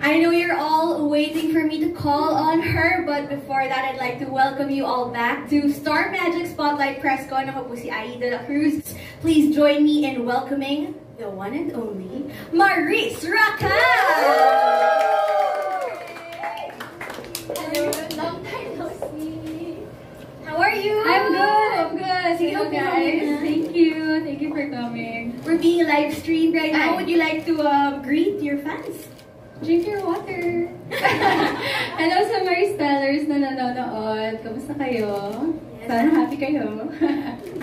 I know you're all waiting for me to call on her, but before that, I'd like to welcome you all back to Star Magic Spotlight Press Con. Ako po si Aida de la Cruz. Please join me in welcoming the one and only Maris Racal! Hello, long time no see. How are you? I'm good. Sige, Hello guys. Thank you for coming. We're being live streamed right now. Would you like to greet your fans? Drink your water. Hello sa Maris Stellers na nanonood. Kamusta kayo? Yes. Sana happy kayo.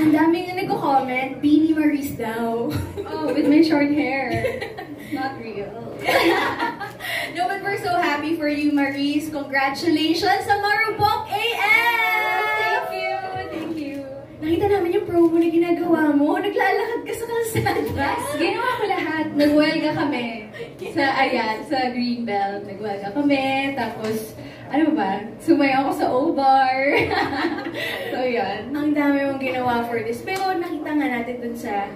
Ang daming na nagko-comment, Beanie Maris daw. Oh, with my short hair. It's not real. No, but we're so happy for you, Maris. Congratulations sa Marubok AF! Thank you. Nakita namin yung promo na ginagawa mo. Naglalakad ka sa kalsada. Yes, ginawa ko lahat. Nagwelga kami. Sa Greenbelt. Nagwelga kami. Tapos, ano ba? Sumayaw ako sa O-Bar. So, yun. Ang dami mong ginawa for this. Pero nakita nga natin dun sa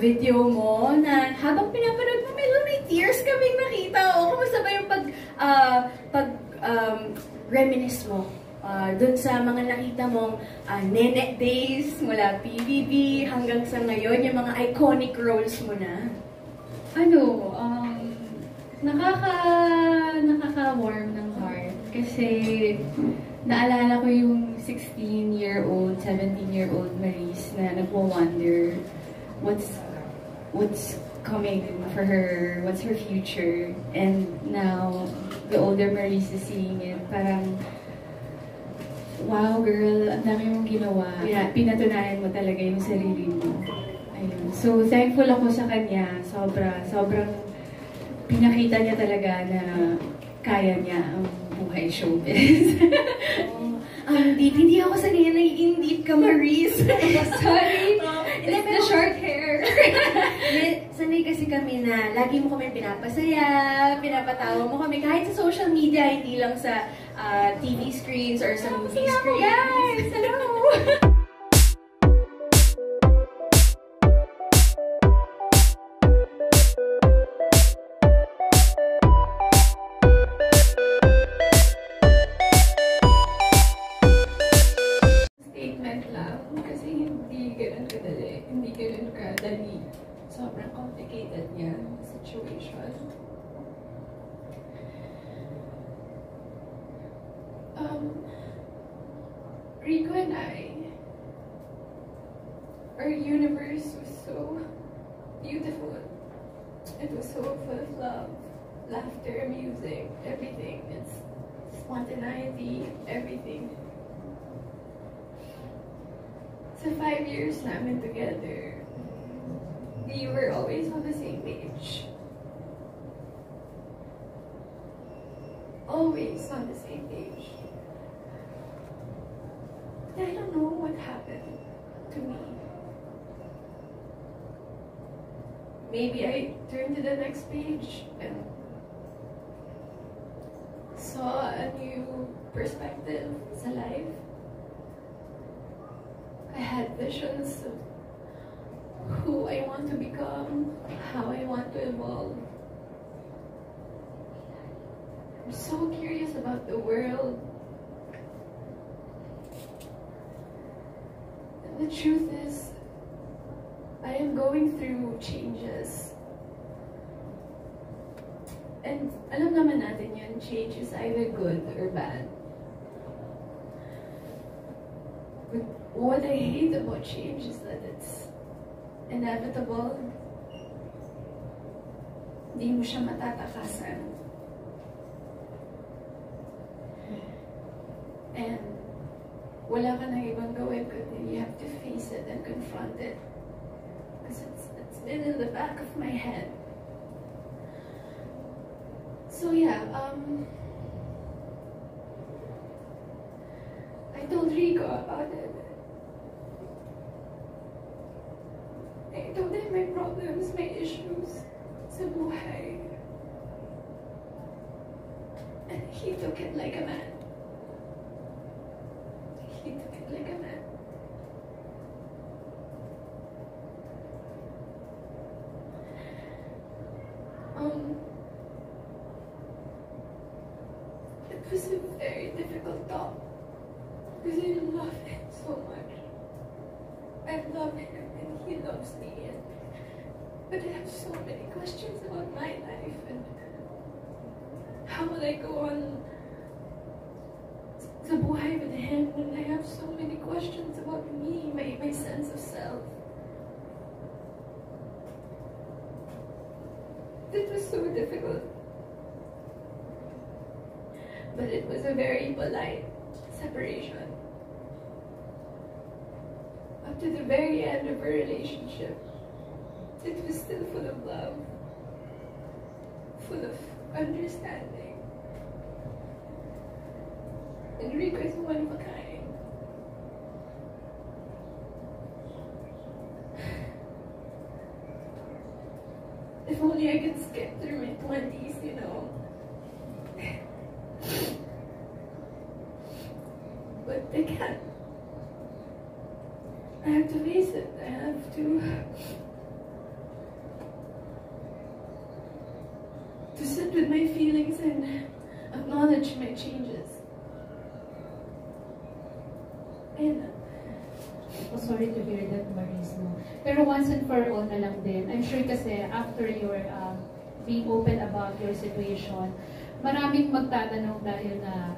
video mo na habang pinapanood mo, may tears kaming nakita. O, kumusta ba yung reminisce mo? Dun sa mga nakita mong Nene days mula PBB hanggang sa ngayon, yung mga iconic roles mo na. Nakaka-warm ng heart. Kasi naalala ko yung 16-year-old, 17-year-old Maris na nagwo-wonder what's coming for her, what's her future. And now, the older Maris is seeing it. Parang, wow, girl, ang dami mong ginawa. Yeah. Pinatunayan mo talaga yung sarili mo. Ayun. So, thankful ako sa kanya. Sobrang pinakita niya talaga na kaya niya ang buhay showbiz. Hindi ako sanay na nai-indip ka, Maris. Sorry. It's the short hair. Sanay kasi kami na lagi mo kami pinapasaya, pinapatawa mo kami kahit sa social media, hindi lang sa TV screens or sa movie screens. Guys! Hello! Statement lang kasi hindi ganun kadali. Sobrang complicated niya situation. Rico and I, our universe was so beautiful. It was so full of love, laughter, music, everything. It's spontaneity, everything. So 5 years namin together, we were always on the same page. Always on the same page. I don't know what happened to me. Maybe I turned to the next page and saw a new perspective sa life. I had visions of who I want to become, how I want to evolve. I'm so curious about the world. And the truth is, I am going through changes. And alam naman natin yun, change is either good or bad. But what I hate about change is that it's inevitable. Hindi mo siya matatakasan. And wala ka nang ibang gawin kundi you have to face it and confront it. Because it's been in the back of my head. So yeah, I told Rico about it. I told him my problems, my issues sa buhay. And he took it like a man. He took it like a man. was a very difficult talk because I love him so much. I love him and he loves me, but I have so many questions about my life and how will I go on sa buhay with him, and I have so many questions about me, my sense of self. It was so difficult. But it was a very polite separation. Up to the very end of our relationship, it was still full of love, full of understanding. And Rico is one of a kind. If only I could skip through my 20s, you know. But I can't. I have to face it. I have to sit with my feelings and acknowledge my changes. And Oh, sorry to hear that, Maris. No? Pero once and for all na lang din, I'm sure kasi after your being open about your situation, maraming magtatanong dahil na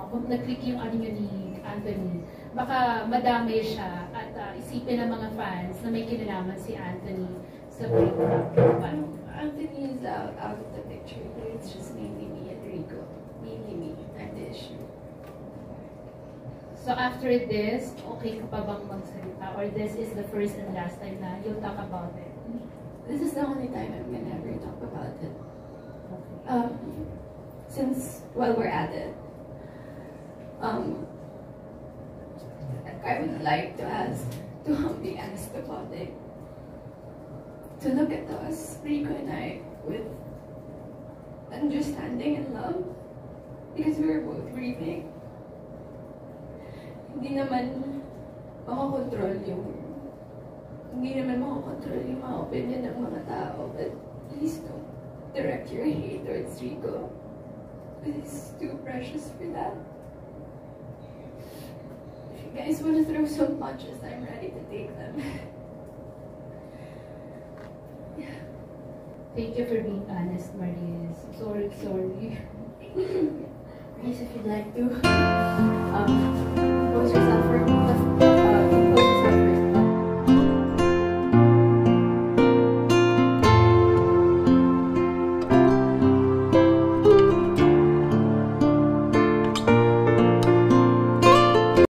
kung nag-click yung ano yun ni Anthony, baka madamay siya at isipin ng mga fans na may kinalaman si Anthony sa breakup. Anthony is out of the picture, but it's just mainly me and Rico. Mainly me. I'm the issue. So after this, okay ka pa bang magsalita? Or this is the first and last time na you'll talk about it? This is the only time I'm gonna ever talk about it. Okay. Since, while we're at it, I would like to humbly ask the public to look at us, Rico and I, with understanding and love, because we were both grieving. Hindi naman makakontrol yung mga opinion ng mga tao, but please don't direct your hate towards Rico. He's too precious for that. If you guys want to throw some punches, I'm ready to take them. Yeah. Thank you for being honest, Maris. Sorry. Please, if you'd like to, pose yourself for